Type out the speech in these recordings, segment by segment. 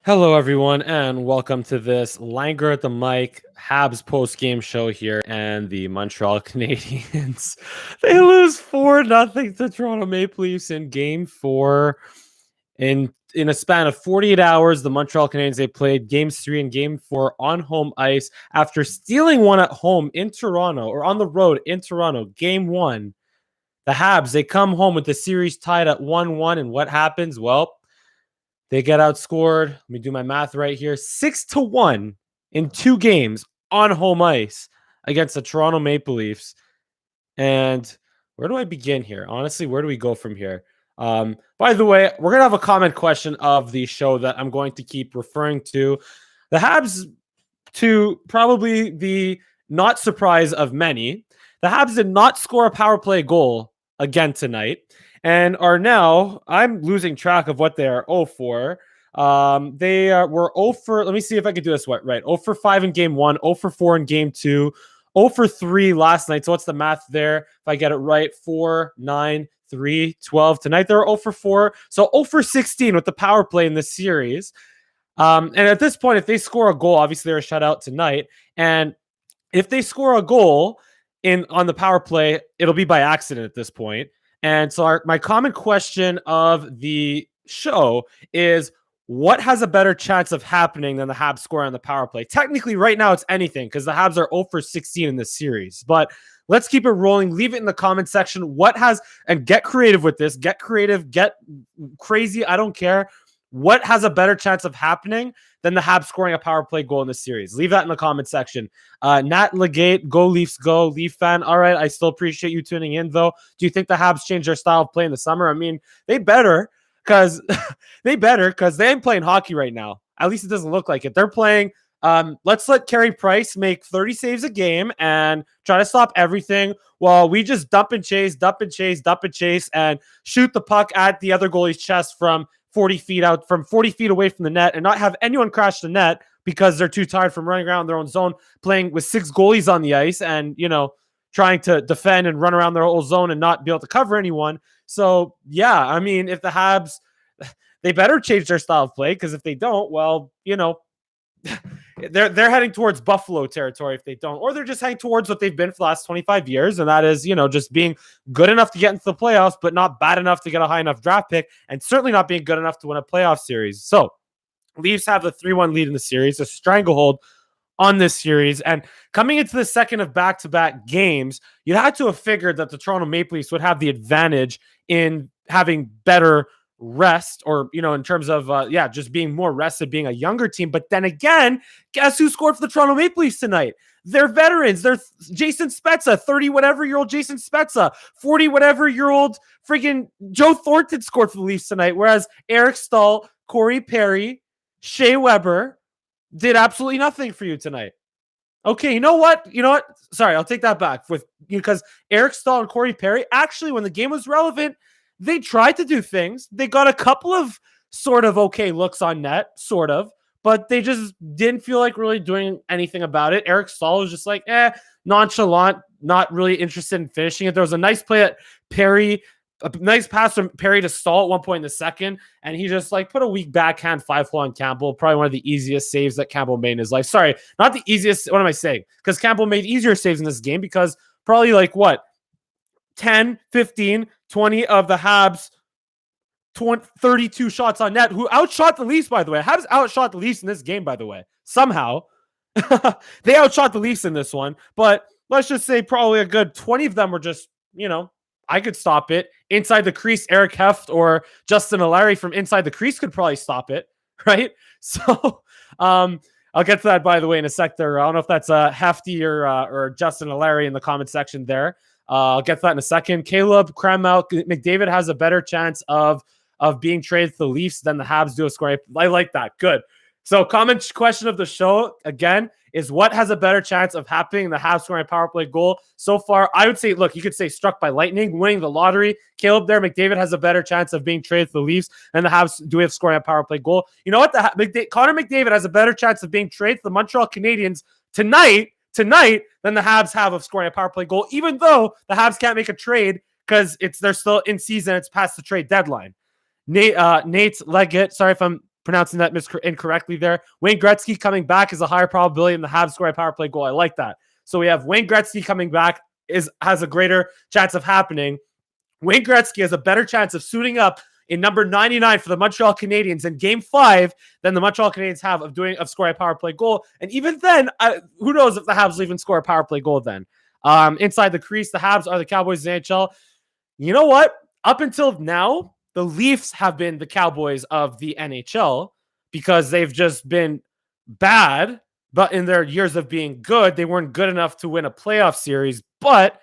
Hello, everyone, and welcome to this Langer at the Mic Habs post-game show here. And the Montreal Canadiens, they lose 4-0 to Toronto Maple Leafs in Game 4. In a span of 48 hours, the Montreal Canadiens, they played Games 3 and Game 4 on home ice after stealing one at home in Toronto, or on the road in Toronto, Game 1. The Habs, they come home with the series tied at 1-1, and what happens? Well, they get outscored. Let me do my math right here. 6-1 in 2 games on home ice against the Toronto Maple Leafs. And where do I begin here? Honestly, where do we go from here? By the way, we're going to have a comment question of the show that I'm going to keep referring to. The Habs, to probably the not surprise of many, the Habs did not score a power play goal again tonight, and are now, I'm losing track of what they are 0 for. They were 0 for, let me see if I can do this right. 0 for 5 in Game 1, 0 for 4 in Game 2, 0 for 3 last night. So what's the math there? If I get it right, 4, 9, 3, 12. Tonight they're 0 for 4. So 0 for 16 with the power play in this series. And at this point, if they score a goal, obviously they're a shutout tonight. And if they score a goal on the power play, it'll be by accident at this point. And so my common question of the show is, what has a better chance of happening than the Habs score on the power play? Technically, right now, it's anything because the Habs are 0 for 16 in this series. But let's keep it rolling. Leave it in the comment section. What has, and get creative with this. Get creative. Get crazy. I don't care. What has a better chance of happening than the Habs scoring a power play goal in this series? Leave that in the comment section. Nat Legate, go Leafs, go Leaf fan. All right, I still appreciate you tuning in, though. Do you think the Habs change their style of play in the summer? I mean, they better, because they ain't playing hockey right now. At least it doesn't look like it. They're playing. Let's let Carey Price make 30 saves a game and try to stop everything while we just dump and chase, and shoot the puck at the other goalie's chest from 40 feet out, from 40 feet away from the net, and not have anyone crash the net because they're too tired from running around their own zone, playing with 6 goalies on the ice and, trying to defend and run around their own zone and not be able to cover anyone. So, yeah, I mean, if the Habs, they better change their style of play, because if they don't, well, they're heading towards Buffalo territory if they don't, or they're just heading towards what they've been for the last 25 years, and that is, just being good enough to get into the playoffs, but not bad enough to get a high enough draft pick, and certainly not being good enough to win a playoff series. So, Leafs have a 3-1 lead in the series, a stranglehold on this series, and coming into the second of back-to-back games, you had to have figured that the Toronto Maple Leafs would have the advantage in having better rest, or in terms of just being more rested, being a younger team. But then again, guess who scored for the Toronto Maple Leafs tonight? They're veterans. They're Jason Spezza, 30 whatever year old Jason Spezza, 40 whatever year old freaking Joe Thornton scored for the Leafs tonight, whereas Eric Staal, Corey Perry, Shea Weber did absolutely nothing for you tonight. Okay, you know what? Sorry, I'll take that back, because Eric Staal and Corey Perry, actually, when the game was relevant, they tried to do things. They got a couple of sort of okay looks on net, sort of, but they just didn't feel like really doing anything about it. Eric Staal was just like, nonchalant, not really interested in finishing it. There was a nice play at Perry, a nice pass from Perry to Staal at one point in the second, and he just put a weak backhand 5-hole on Campbell. Probably one of the easiest saves that Campbell made in his life. Sorry, not the easiest. What am I saying? Because Campbell made easier saves in this game, because probably 10, 15, 20 of the Habs 32 shots on net, who outshot the Leafs, by the way. Habs outshot the Leafs in this game, by the way. Somehow. They outshot the Leafs in this one. But let's just say probably a good 20 of them were just, I could stop it. Inside the crease, Eric Heft or Justin Allary from inside the crease could probably stop it, right? So I'll get to that, by the way, in a sec there. I don't know if that's Hefty or Justin Allary in the comment section there. I'll get to that in a second. Caleb Cramel McDavid has a better chance of being traded to the Leafs than the Habs do a scoring. I like that. Good. So, comment question of the show again is, what has a better chance of happening? The Habs scoring a power play goal so far. I would say, look, you could say struck by lightning, winning the lottery. Caleb there, McDavid has a better chance of being traded to the Leafs than the Habs do have scoring a power play goal. You know what? Connor McDavid has a better chance of being traded to the Montreal Canadiens tonight than the Habs have of scoring a power play goal, even though the Habs can't make a trade because they're still in season. It's past the trade deadline. Nate Leggett, sorry if I'm pronouncing that incorrectly there. Wayne Gretzky coming back is a higher probability than the Habs scoring a power play goal. I like that. So we have Wayne Gretzky coming back has a greater chance of happening. Wayne Gretzky has a better chance of suiting up in number 99 for the Montreal Canadiens in Game 5 than the Montreal Canadiens have of scoring a power play goal. And even then, who knows if the Habs will even score a power play goal then. Inside the crease, the Habs are the Cowboys of the NHL. You know what? Up until now, the Leafs have been the Cowboys of the NHL because they've just been bad, but in their years of being good, they weren't good enough to win a playoff series. But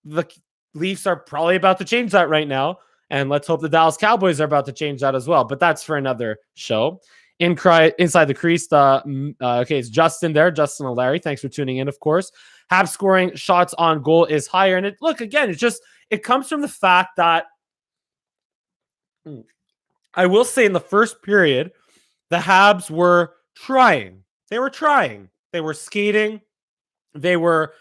the Leafs are probably about to change that right now. And let's hope the Dallas Cowboys are about to change that as well. But that's for another show. Inside the crease, okay, it's Justin there. Justin and Larry, thanks for tuning in, of course. Habs scoring shots on goal is higher. And it comes from the fact that I will say in the first period, the Habs were trying. They were trying. They were skating. They were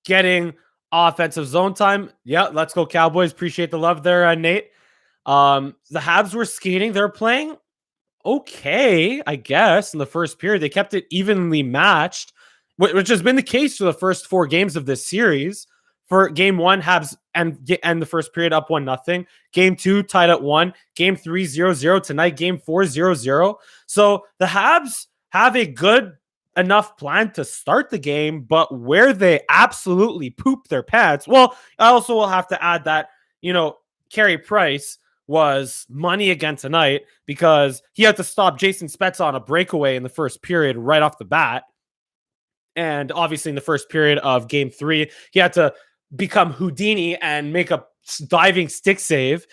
getting offensive zone time. Yeah, let's go Cowboys. Appreciate the love there, Nate. The Habs were skating. They're playing okay, I guess, in the first period. They kept it evenly matched, which has been the case for the first 4 games of this series. For Game 1, Habs and the first period up 1-0. Game 2, tied at 1. Game 3, 0-0. Tonight, Game 4, 0-0. So the Habs have a good enough plan to start the game, but where they absolutely poop their pants. Well, I also will have to add that, Carey Price was money again tonight because he had to stop Jason Spezza on a breakaway in the first period right off the bat. And obviously in the first period of Game 3, he had to become Houdini and make a diving stick save.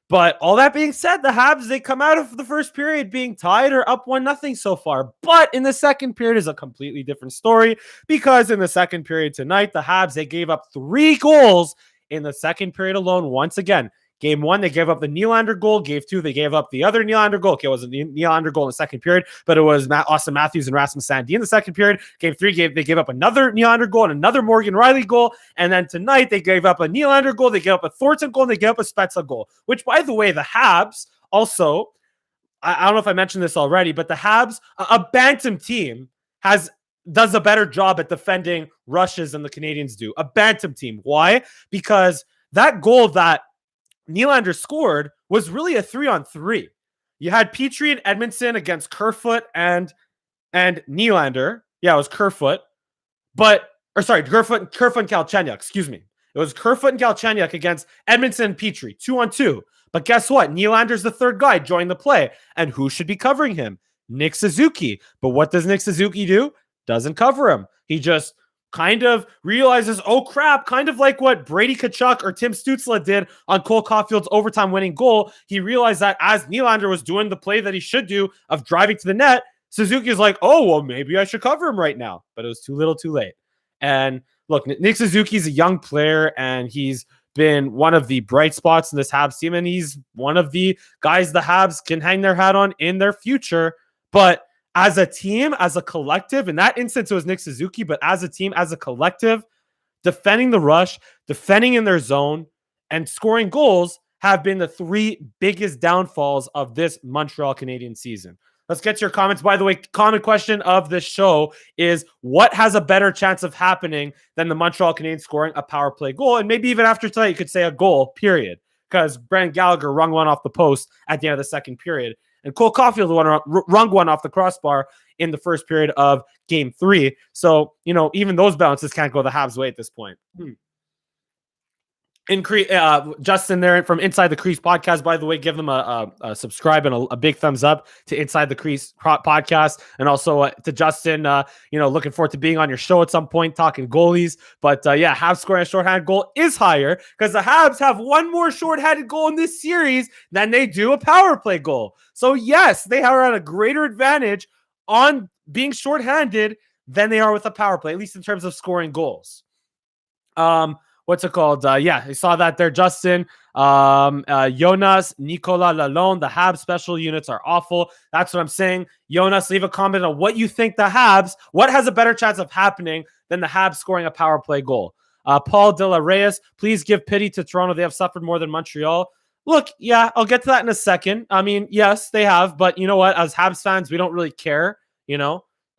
But all that being said, the Habs, they come out of the first period being tied or up 1-0 so far. But in the second period is a completely different story because in the second period tonight, the Habs, they gave up 3 goals in the second period alone. Once again, Game 1, they gave up the Nylander goal. Game 2, they gave up the other Nylander goal. Okay, it wasn't the Nylander goal in the second period, but it was Austin Matthews and Rasmus Sandin in the second period. Game 3, they gave up another Nylander goal and another Morgan Riley goal. And then tonight, they gave up a Nylander goal, they gave up a Thornton goal, and they gave up a Spezza goal. Which, by the way, the Habs also, I don't know if I mentioned this already, but the Habs, a bantam team, does a better job at defending rushes than the Canadians do. A bantam team. Why? Because that goal that Nylander scored was really a 3-on-3. You had Petrie and Edmondson against Kerfoot and Nylander. Yeah, it was Kerfoot. Kerfoot and Galchenyuk, excuse me. It was Kerfoot and Galchenyuk against Edmondson and Petrie, 2-on-2. But guess what? Nylander's the third guy joining the play. And who should be covering him? Nick Suzuki. But what does Nick Suzuki do? Doesn't cover him. He just kind of realizes, oh crap, kind of like what Brady Tkachuk or Tim Stützle did on Cole Caulfield's overtime winning goal. He realized that as Nylander was doing the play that he should do of driving to the net, Suzuki is like, oh, well, maybe I should cover him right now. But it was too little too late. And look, Nick Suzuki's a young player, and he's been one of the bright spots in this Habs team, and he's one of the guys the Habs can hang their hat on in their future. But as a team, as a collective, in that instance, it was Nick Suzuki, but as a team, as a collective, defending the rush, defending in their zone, and scoring goals have been the 3 biggest downfalls of this Montreal Canadiens season. Let's get to your comments. By the way, common question of this show is what has a better chance of happening than the Montreal Canadiens scoring a power play goal? And maybe even after tonight, you could say a goal, period. Because Brandon Gallagher rung one off the post at the end of the second period. And Cole Caulfield rung one off the crossbar in the first period of Game 3. So, even those bounces can't go the Habs' way at this point. Justin there from Inside the Crease podcast, by the way, give them a subscribe and a big thumbs up to Inside the Crease podcast, and also to Justin, looking forward to being on your show at some point talking goalies. But Habs scoring a shorthanded goal is higher because the Habs have one more shorthanded goal in this series than they do a power play goal. So yes, they are at a greater advantage on being shorthanded than they are with a power play, at least in terms of scoring goals. What's it called? I saw that there, Justin. Jonas, Nicola Lalonde, the Habs special units are awful. That's what I'm saying. Jonas, leave a comment on what you think what has a better chance of happening than the Habs scoring a power play goal. Paul De La Reyes, please give pity to Toronto. They have suffered more than Montreal. Look, yeah, I'll get to that in a second. I mean, yes, they have, but you know what? As Habs fans, we don't really care,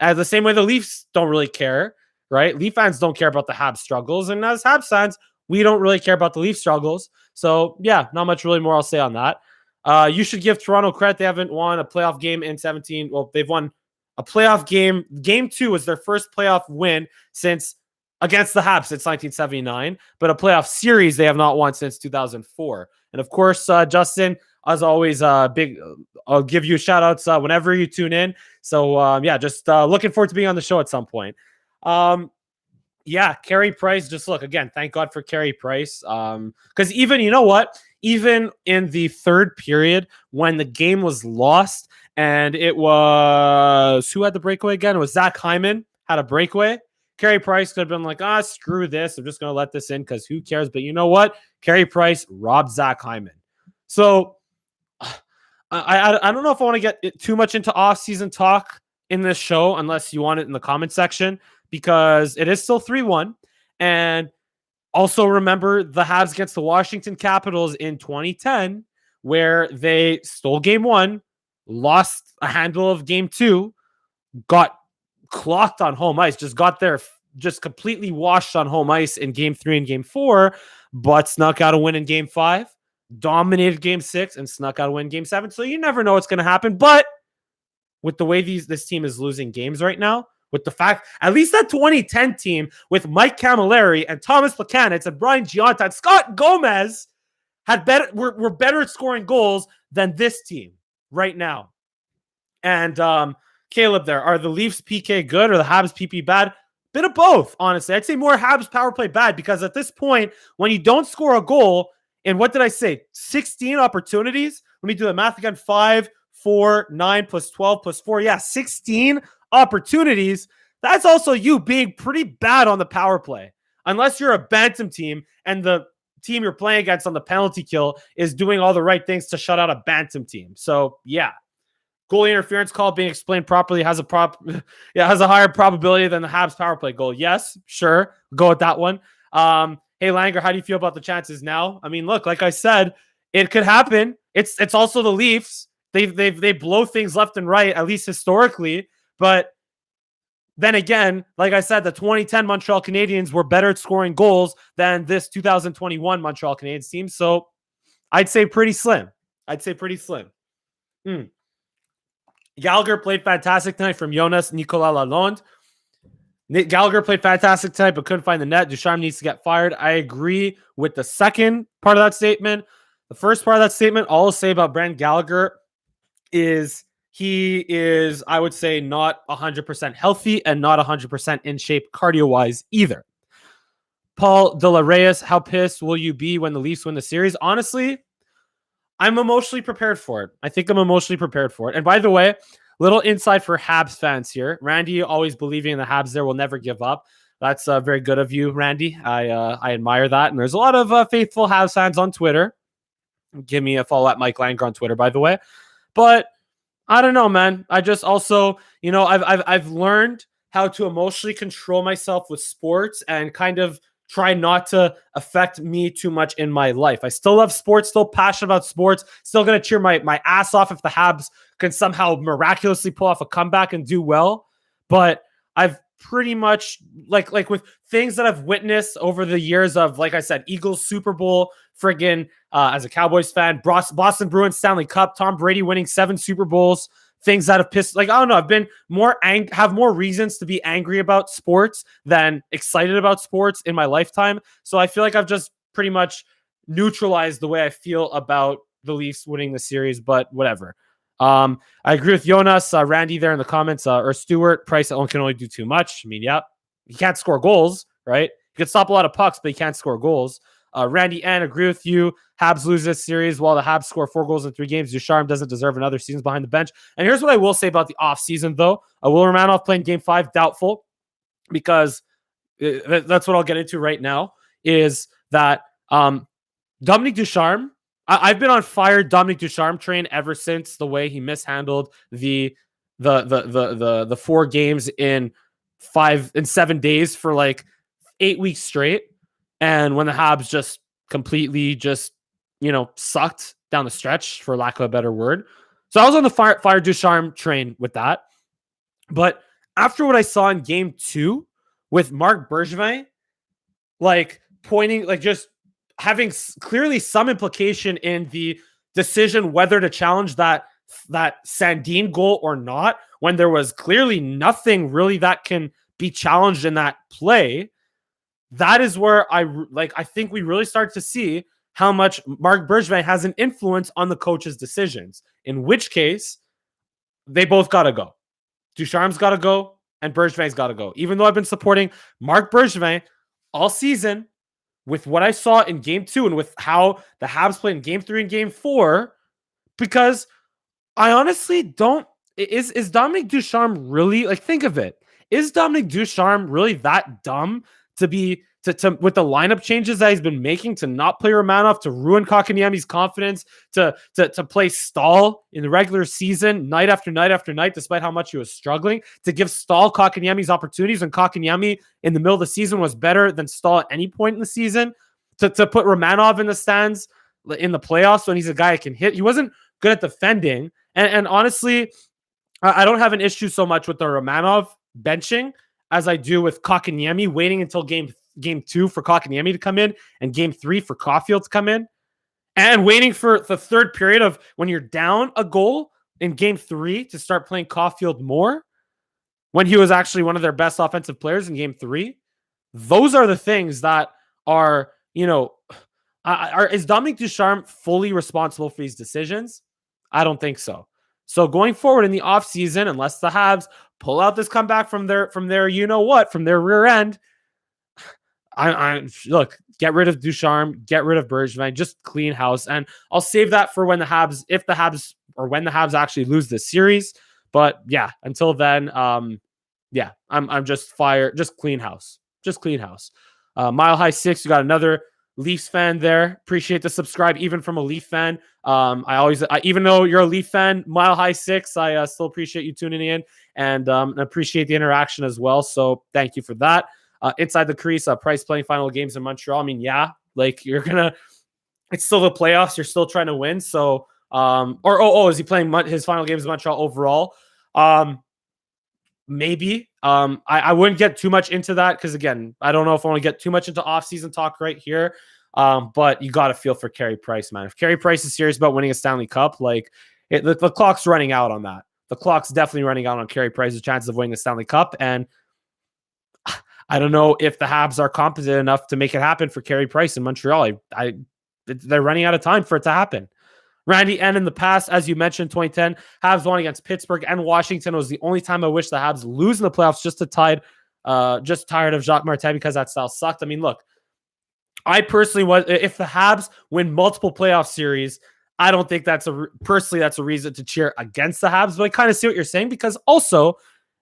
as the same way the Leafs don't really care, right? Leaf fans don't care about the Habs struggles. And as Habs fans, we don't really care about the Leaf struggles. So, yeah, not much really more I'll say on that. You should give Toronto credit. They haven't won a playoff game in 17. Well, they've won a playoff game. Game 2 was their first playoff win since against the Habs since 1979, but a playoff series they have not won since 2004. And of course, Justin, as always, big. I'll give you shout outs whenever you tune in. So yeah, just looking forward to being on the show at some point. Yeah, Carey Price. Just look again. Thank God for Carey Price. Because even you know what, even in the third period when the game was lost and it was who had the breakaway again? It was Zach Hyman had a breakaway. Carey Price could have been like, screw this. I'm just going to let this in because who cares? But you know what? Carey Price robbed Zach Hyman. So I don't know if I want to get too much into off-season talk in this show unless you want it in the comment section because it is still 3-1. And also remember the Habs against the Washington Capitals in 2010 where they stole game 1, lost a handle of game 2, got clocked on home ice, just got there, just completely washed on home ice in game 3 and game 4, but snuck out a win in game 5, dominated game 6, and snuck out a win in game 7. So you never know what's going to happen. But with the way this team is losing games right now, with the fact, at least that 2010 team with Mike Camilleri and Thomas Plekanec and Brian Gionta and Scott Gomez were better at scoring goals than this team right now. And Caleb, are the Leafs PK good or the Habs PP bad? Bit of both, honestly. I'd say more Habs power play bad because at this point, when you don't score a goal, and what did I say? 16 opportunities. Let me do the math again. 5, 4, 9 plus 12 plus 4. Yeah, 16 opportunities. That's also you being pretty bad on the power play. Unless you're a bantam team and the team you're playing against on the penalty kill is doing all the right things to shut out a bantam team. So, yeah. Goalie interference call being explained properly has a higher probability than the Habs power play goal. Yes, sure. Go with that one. Hey Langer, how do you feel about the chances now? I mean, look, like I said, it could happen. It's also the Leafs. They blow things left and right, at least historically. But then again, like I said, the 2010 Montreal Canadiens were better at scoring goals than this 2021 Montreal Canadiens team. So I'd say pretty slim. Gallagher played fantastic tonight from Jonas Nicolas Lalonde. Gallagher played fantastic tonight, but couldn't find the net. Ducharme needs to get fired. I agree with the second part of that statement. The first part of that statement, all I'll say about Brent Gallagher is he is, I would say, not 100% healthy and not 100% in shape cardio-wise either. Paul De La Reyes, how pissed will you be when the Leafs win the series? Honestly, I'm emotionally prepared for it. I think I'm emotionally prepared for it. And by the way, little insight for Habs fans here. Randy always believing in the Habs there will never give up. That's very good of you, Randy. I admire that. And there's a lot of faithful Habs fans on Twitter. Give me a follow at Mike Langer on Twitter, by the way. But I don't know, man. I just also, I've learned how to emotionally control myself with sports and kind of try not to affect me too much in my life. I still love sports, still passionate about sports, still going to cheer my ass off if the Habs can somehow miraculously pull off a comeback and do well. But I've pretty much, like with things that I've witnessed over the years of, like I said, Eagles Super Bowl, friggin' as a Cowboys fan, Boston Bruins Stanley Cup, Tom Brady winning 7 Super Bowls, things that have pissed, I don't know, I've been have more reasons to be angry about sports than excited about sports in my lifetime. So I feel like I've just pretty much neutralized the way I feel about the Leafs winning the series, but whatever. I agree with Jonas, Randy there in the comments, or Stuart. Price can only do too much. I mean, yeah, he can't score goals, right? He can stop a lot of pucks, but he can't score goals. Randy N, agree with you. Habs lose this series while the Habs score 4 goals in 3 games. Ducharme doesn't deserve another season behind the bench. And here's what I will say about the offseason, though. Will Romanov playing game 5? Doubtful, because that's what I'll get into right now, is that Dominique Ducharme, I've been on fire Dominique Ducharme train ever since the way he mishandled the 4 games in 7 days for like 8 weeks straight. And when the Habs just completely just sucked down the stretch, for lack of a better word. So I was on the fire Ducharme train with that. But after what I saw in game 2 with Marc Bergevin, pointing, just having clearly some implication in the decision whether to challenge that Sandin goal or not, when there was clearly nothing really that can be challenged in that play, that is where I think we really start to see how much Marc Bergevin has an influence on the coach's decisions, in which case they both got to go. Ducharme's got to go and Bergevin's got to go. Even though I've been supporting Marc Bergevin all season, with what I saw in game 2 and with how the Habs played in game 3 and game 4, because I honestly don't. Is Dominique Ducharme really, think of it? Is Dominique Ducharme really that dumb to be to with the lineup changes that he's been making, to not play Romanov, to ruin Kotkaniemi's confidence, to play Stahl in the regular season night after night after night, despite how much he was struggling, to give Stahl Kotkaniemi's opportunities when Kotkaniemi in the middle of the season was better than Stahl at any point in the season, to put Romanov in the stands in the playoffs when he's a guy that can hit. He wasn't good at defending. And honestly, I don't have an issue so much with the Romanov benching as I do with Kotkaniemi waiting until game 2 for Kotkaniemi to come in and game 3 for Caulfield to come in, and waiting for the third period of when you're down a goal in game 3 to start playing Caulfield more when he was actually one of their best offensive players in game 3. Those are the things that are, is Dominique Ducharme fully responsible for these decisions? I don't think so. So going forward in the offseason, unless the Habs pull out this comeback from their from their rear end, I look, get rid of Ducharme, get rid of Bergevin, just clean house. And I'll save that for when the Habs actually lose this series. But yeah, until then, I'm just just clean house. Just clean house. Mile High 6, you got another Leafs fan there. Appreciate the subscribe, even from a Leaf fan. Even though you're a Leaf fan, Mile High 6, I still appreciate you tuning in and appreciate the interaction as well. So thank you for that. Inside the crease, Price playing final games in Montreal. I mean, yeah, it's still the playoffs. You're still trying to win. So, is he playing his final games in Montreal overall? Maybe. I wouldn't get too much into that because, again, I don't know if I want to get too much into off-season talk right here. But you got to feel for Carey Price, man. If Carey Price is serious about winning a Stanley Cup, the clock's running out on that. The clock's definitely running out on Carey Price's chances of winning the Stanley Cup. And I don't know if the Habs are competent enough to make it happen for Carey Price in Montreal. They're running out of time for it to happen. Randy N, in the past, as you mentioned, 2010, Habs won against Pittsburgh and Washington. It was the only time I wish the Habs lose in the playoffs, just tired of Jacques Martin because that style sucked. I mean, look, I personally if the Habs win multiple playoff series, I don't think that's a reason to cheer against the Habs, but I kind of see what you're saying, because also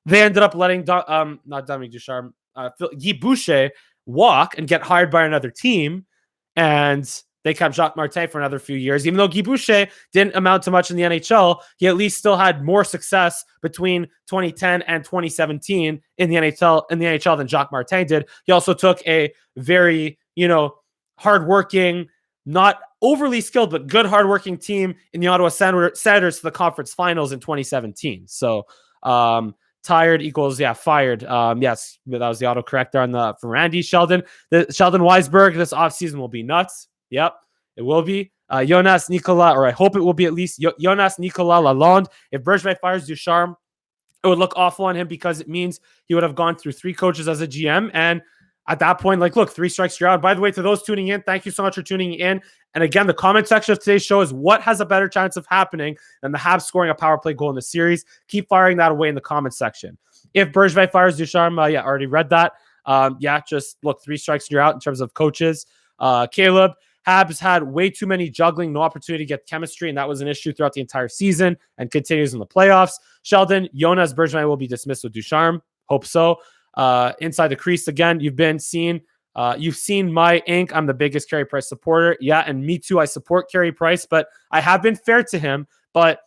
they ended up letting not Dominique Ducharme, Guy Boucher walk and get hired by another team, and they kept Jacques Martin for another few years. Even though Guy Boucher didn't amount to much in the NHL, he at least still had more success between 2010 and 2017 in the NHL than Jacques Martin did. He also took a very, hardworking, not overly skilled, but good hardworking team in the Ottawa Senators to the conference finals in 2017. So tired equals fired. Yes, that was the autocorrect there for Randy. Sheldon Weisberg, this offseason will be nuts. Yep, it will be. Jonas Nicolas, or I hope it will be at least Jonas Nicolas Lalonde. If Bergevin fires Ducharme, it would look awful on him because it means he would have gone through 3 coaches as a GM. And at that point, look, 3 strikes, you're out. By the way, to those tuning in, thank you so much for tuning in. And again, the comment section of today's show is what has a better chance of happening than the Habs scoring a power play goal in the series? Keep firing that away in the comment section. If Bergevin fires Ducharme, already read that. Just look, 3 strikes, you're out in terms of coaches. Caleb, Habs had way too many juggling, no opportunity to get chemistry, and that was an issue throughout the entire season and continues in the playoffs. Sheldon, Jonas Bergevin will be dismissed with Ducharme. Hope so. Inside the crease again, you've seen my ink. I'm the biggest Carey Price supporter. Yeah, and me too. I support Carey Price, but I have been fair to him. But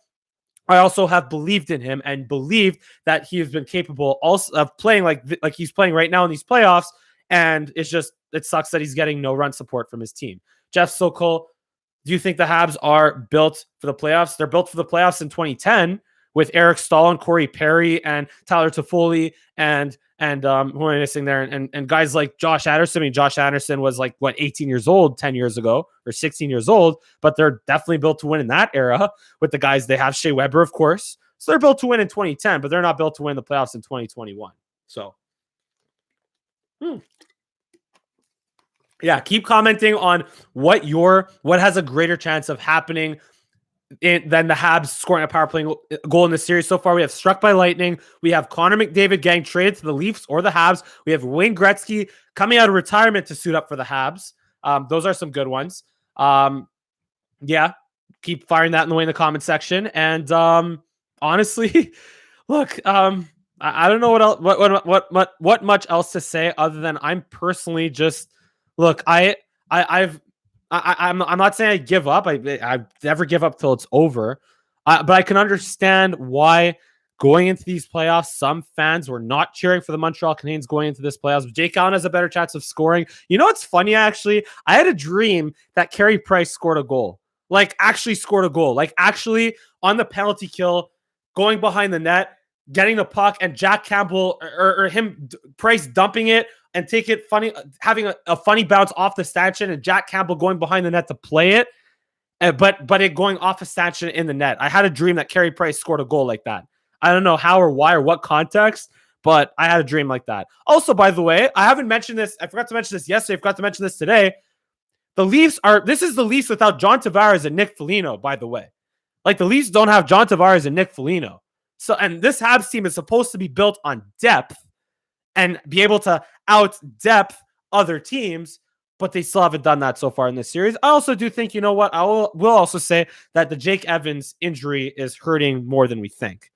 I also have believed in him and believed that he has been capable also of playing like he's playing right now in these playoffs. And it sucks that he's getting no run support from his team. Jeff Sokol, Do you think the Habs are built for the playoffs? They're built for the playoffs in 2010 with Eric Staal and Corey Perry and Tyler Toffoli and who am I missing there? And guys like Josh Anderson. I mean, Josh Anderson was like, what, 18 years old 10 years ago or 16 years old, but they're definitely built to win in that era with the guys they have. Shea Weber, of course. So they're built to win in 2010, but they're not built to win the playoffs in 2021. So, yeah, keep commenting on what has a greater chance of happening than the Habs scoring a power play goal in the series so far. We have struck by lightning. We have Connor McDavid getting traded to the Leafs or the Habs. We have Wayne Gretzky coming out of retirement to suit up for the Habs. Those are some good ones. Yeah, keep firing that in the comment section. And honestly, look, I don't know what much else to say other than I'm personally just look. I'm not saying I give up. I never give up till it's over. But I can understand why going into these playoffs, some fans were not cheering for the Montreal Canadiens going into this playoffs. Jake Allen has a better chance of scoring. You know what's funny, actually? I had a dream that Carey Price scored a goal. Like, actually scored a goal. Like, actually on the penalty kill, going behind the net, getting the puck, and Jack Campbell or Price dumping it and take it funny, having a funny bounce off the stanchion, and Jack Campbell going behind the net to play it, but it going off a stanchion in the net. I had a dream that Carey Price scored a goal like that. I don't know how or why or what context, but I had a dream like that. Also, by the way, I haven't mentioned this. I forgot to mention this yesterday. I forgot to mention this today. This is the Leafs without John Tavares and Nick Foligno, by the way. Like, the Leafs don't have John Tavares and Nick Foligno. So, and this Habs team is supposed to be built on depth and be able to out-depth other teams, but they still haven't done that so far in this series. I also do think, you know what, will also say that the Jake Evans injury is hurting more than we think.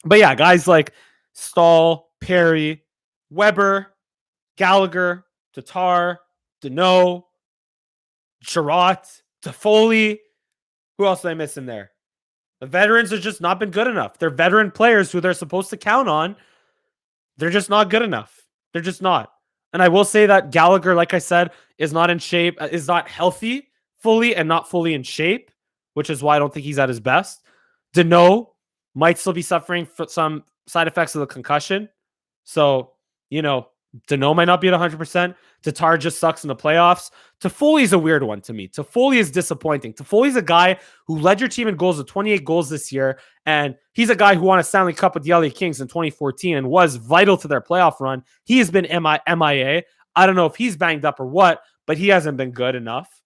But yeah, guys like Staal, Perry, Weber, Gallagher, Tatar, Deneau, Sherratt, Toffoli. Who else did I miss in there? The veterans have just not been good enough. They're veteran players who they're supposed to count on. They're just not good enough. They're just not. And I will say that Gallagher, like I said, is not in shape, is not healthy fully and not fully in shape, which is why I don't think he's at his best. Deneau might still be suffering from some side effects of the concussion. So, you know, Deneau might not be at 100%. Tatar just sucks in the playoffs. Toffoli is a weird one to me. Toffoli is disappointing. Toffoli is a guy who led your team in goals with 28 goals this year, and he's a guy who won a Stanley Cup with the LA Kings in 2014 and was vital to their playoff run. He has been MIA. I don't know if he's banged up or what, but he hasn't been good enough.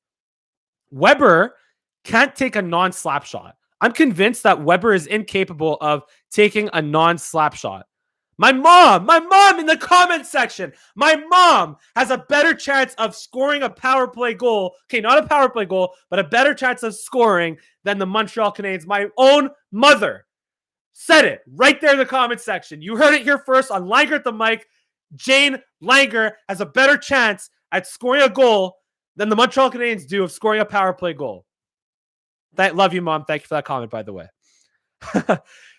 Weber can't take a non-slap shot. I'm convinced that Weber is incapable of taking a non-slap shot. My mom in the comment section, my mom has a better chance of scoring a power play goal. Okay, not a power play goal, but a better chance of scoring than the Montreal Canadiens. My own mother said it right there in the comment section. You heard it here first on Langer at the mic. Jane Langer has a better chance at scoring a goal than the Montreal Canadiens do of scoring a power play goal. Love you, Mom. Thank you for that comment, by the way.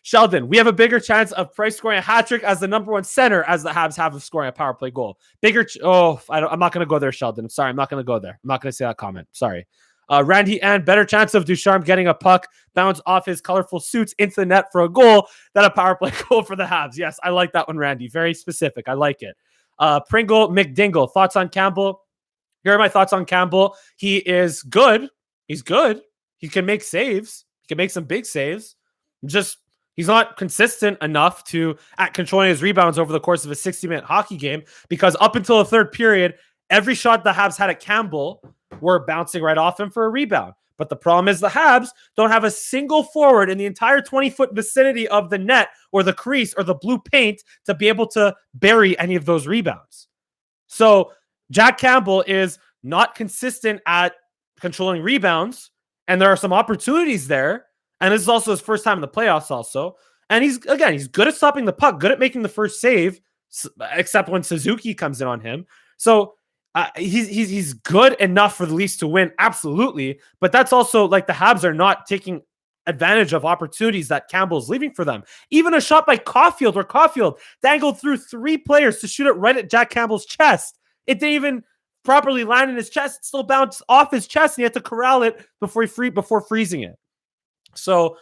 Sheldon, we have a bigger chance of Price scoring a hat trick as the number one center as the Habs have of scoring a power play goal. I'm not going to go there, Sheldon. I'm sorry. I'm not going to go there. I'm not going to say that comment. Sorry. Randy and better chance of Ducharme getting a puck bounce off his colorful suits into the net for a goal than a power play goal for the Habs. Yes, I like that one, Randy. Very specific. I like it. Pringle McDingle, thoughts on Campbell? Here are my thoughts on Campbell. He is good. He's good. He can make saves. He can make some big saves. Just he's not consistent enough at controlling his rebounds over the course of a 60-minute hockey game, because up until the third period, every shot the Habs had at Campbell were bouncing right off him for a rebound. But the problem is the Habs don't have a single forward in the entire 20-foot vicinity of the net or the crease or the blue paint to be able to bury any of those rebounds. So Jack Campbell is not consistent at controlling rebounds, and there are some opportunities there. And this is also his first time in the playoffs also. And he's good at stopping the puck, good at making the first save, except when Suzuki comes in on him. So he's good enough for the Leafs to win, absolutely. But that's also like the Habs are not taking advantage of opportunities that Campbell's leaving for them. Even a shot by Caulfield, where Caulfield dangled through three players to shoot it right at Jack Campbell's chest. It didn't even properly land in his chest, it still bounced off his chest, and he had to corral it before freezing it. So,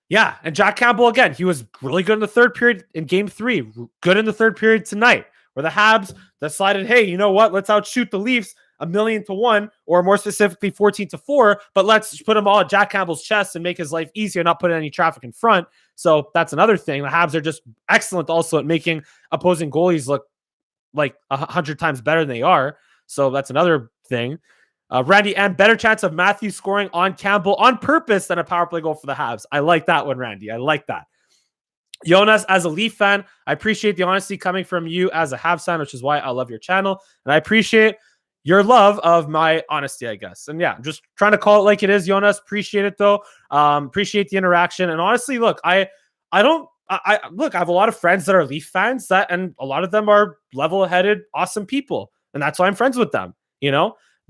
yeah, and Jack Campbell, again, he was really good in the third period in game 3, good in the third period tonight, where the Habs decided, hey, you know what? Let's outshoot the Leafs 1,000,000-1, or more specifically 14-4, but let's put them all at Jack Campbell's chest and make his life easier, not put any traffic in front. So that's another thing. The Habs are just excellent also at making opposing goalies look like 100 times better than they are. So that's another thing. Randy, and better chance of Matthews scoring on Campbell on purpose than a power play goal for the Habs. I like that one, Randy. I like that. Jonas, as a Leaf fan, I appreciate the honesty coming from you as a Habs fan, which is why I love your channel. And I appreciate your love of my honesty, I guess. And yeah, just trying to call it like it is, Jonas. Appreciate it, though. Appreciate the interaction. And honestly, look, I have a lot of friends that are Leaf fans, and a lot of them are level-headed, awesome people. And that's why I'm friends with them,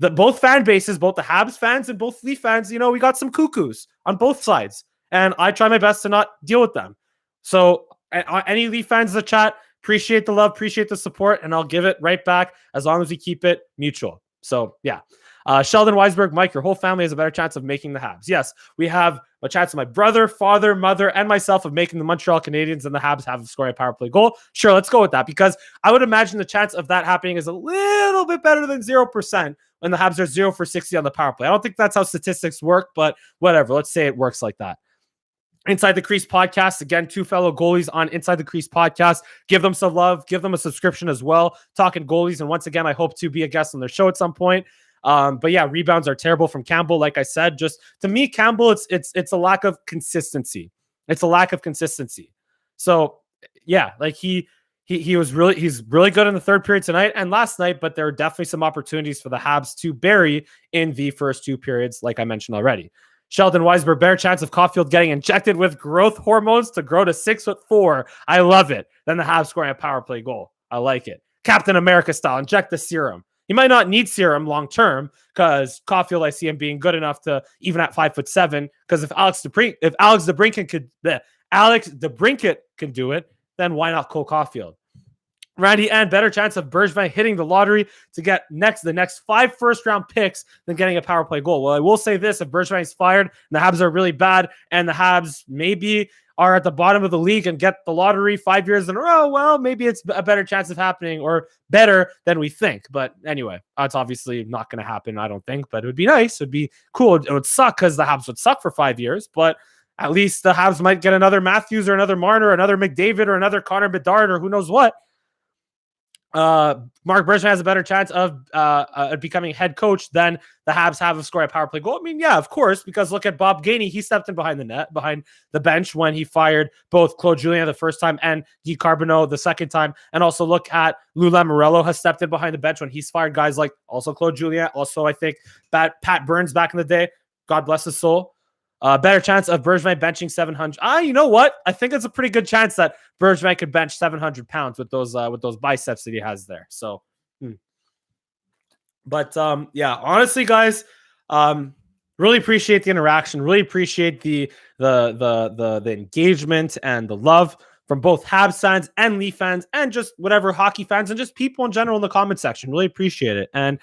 both fan bases, both the Habs fans and both Leaf fans, we got some cuckoos on both sides. And I try my best to not deal with them. So any Leaf fans in the chat, appreciate the love, appreciate the support, and I'll give it right back as long as we keep it mutual. So, yeah. Sheldon Weisberg, Mike, your whole family has a better chance of making the Habs. Yes, we have a chance of my brother, father, mother, and myself of making the Montreal Canadiens and the Habs have scoring a power play goal. Sure, let's go with that, because I would imagine the chance of that happening is a little bit better than 0% when the Habs are 0 for 60 on the power play. I don't think that's how statistics work, but whatever. Let's say it works like that. Inside the Crease podcast, again, 2 fellow goalies on Inside the Crease podcast. Give them some love, give them a subscription as well. Talking goalies, and once again, I hope to be a guest on their show at some point. But yeah, rebounds are terrible from Campbell. Like I said, just to me, Campbell, it's a lack of consistency. It's a lack of consistency. So yeah, like he's really good in the third period tonight and last night, but there are definitely some opportunities for the Habs to bury in the first 2 periods, like I mentioned already. Sheldon Weisberg, better chance of Caulfield getting injected with growth hormones to grow to 6'4". I love it. Then the Habs scoring a power play goal. I like it. Captain America style, inject the serum. He might not need serum long term, because Caulfield, I see him being good enough to even at 5'7". Because if Alex DeBrincat can do it, then why not Cole Caulfield? Randy, and better chance of Bergevin hitting the lottery to get the next 5 first-round picks than getting a power play goal. Well, I will say this: if Bergevin is fired and the Habs are really bad, and the Habs maybe are at the bottom of the league and get the lottery 5 years in a row, well, maybe it's a better chance of happening, or better than we think. But anyway, that's obviously not going to happen, I don't think. But it would be nice. It would be cool. It would suck because the Habs would suck for 5 years, but at least the Habs might get another Matthews or another Marner or another McDavid or another Connor Bedard or who knows what. Mark Bergevin has a better chance of becoming head coach than the Habs have of scoring a power play goal. I mean, yeah, of course, because look at Bob Gainey. He stepped in behind the bench when he fired both Claude Julien the first time and Guy Carbonneau the second time. And also look at Lou Lamoriello has stepped in behind the bench when he's fired guys like also Claude Julien. Also, I think Pat Burns back in the day. God bless his soul. Better chance of Bergevin benching 700. You know what? I think it's a pretty good chance that Bergevin could bench 700 pounds with those biceps that he has there. So, but yeah, honestly, guys, really appreciate the interaction. Really appreciate the engagement and the love from both Habs fans and Leaf fans and just whatever hockey fans and just people in general in the comment section. Really appreciate it. And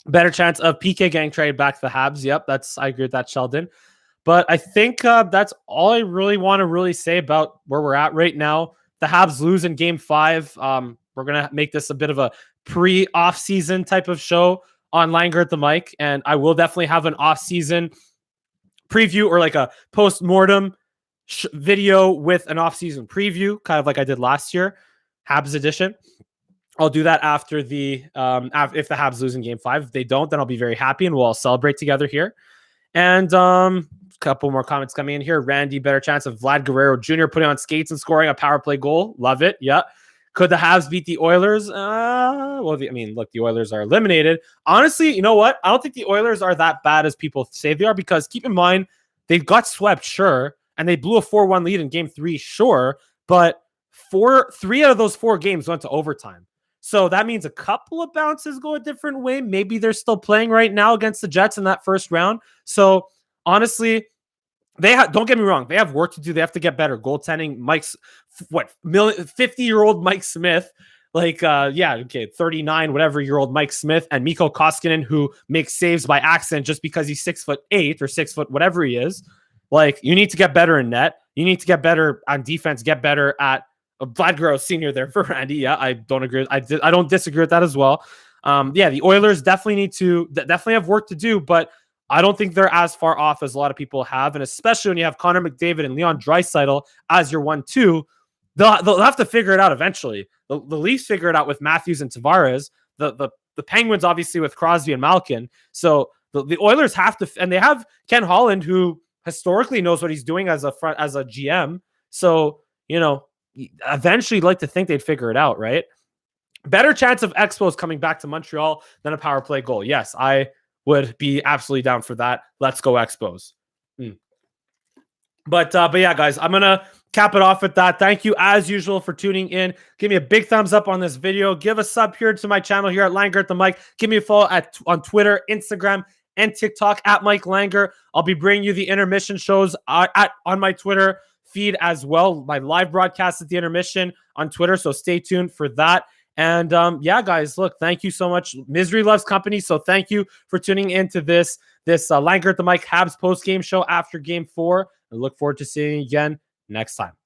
better chance of PK getting traded back to the Habs. Yep, I agree with that, Sheldon. But I think that's all I really want to really say about where we're at right now. The Habs lose in Game 5. We're going to make this a bit of a pre-off-season type of show on Langer at the Mic, and I will definitely have an off-season preview or like a post-mortem video with an off-season preview, kind of like I did last year, Habs edition. I'll do that after if the Habs lose in Game 5. If they don't, then I'll be very happy and we'll all celebrate together here. And a couple more comments coming in here. Randy, better chance of Vlad Guerrero Jr. putting on skates and scoring a power play goal. Love it. Yeah. Could the Habs beat the Oilers? Look, the Oilers are eliminated. Honestly, you know what? I don't think the Oilers are that bad as people say they are, because keep in mind, they got swept, sure, and they blew a 4-1 lead in Game 3, sure, but 3 out of those 4 games went to overtime. So that means a couple of bounces go a different way. Maybe they're still playing right now against the Jets in that first round. So honestly, don't get me wrong. They have work to do. They have to get better. Goaltending, 50-year-old Mike Smith Yeah, okay, 39, whatever year old Mike Smith and Mikko Koskinen, who makes saves by accident just because he's 6'8" or 6 foot, whatever he is. Like, you need to get better in net. You need to get better on defense, get better at Vladgaro Senior there for Randy. Yeah, I don't agree. I don't disagree with that as well. Yeah, the Oilers definitely have work to do, but I don't think they're as far off as a lot of people have. And especially when you have Connor McDavid and Leon Draisaitl as your 1-2, they'll have to figure it out eventually. The Leafs figure it out with Matthews and Tavares. The Penguins obviously with Crosby and Malkin. So the Oilers have to, and they have Ken Holland, who historically knows what he's doing as a GM. So, eventually you'd like to think they'd figure it out, right? Better chance of Expos coming back to Montreal than a power play goal. Yes, I would be absolutely down for that. Let's go Expos. But yeah, guys, I'm going to cap it off with that. Thank you, as usual, for tuning in. Give me a big thumbs up on this video. Give a sub here to my channel here at Langer at the Mic. Give me a follow on Twitter, Instagram, and TikTok at Mike Langer. I'll be bringing you the intermission shows on my Twitter feed as well. My live broadcast at the intermission on Twitter, so stay tuned for that. And yeah, guys, look, thank you so much. Misery loves company, so thank you for tuning into this Langer at the Mic Habs post-game show after Game 4. I look forward to seeing you again next time.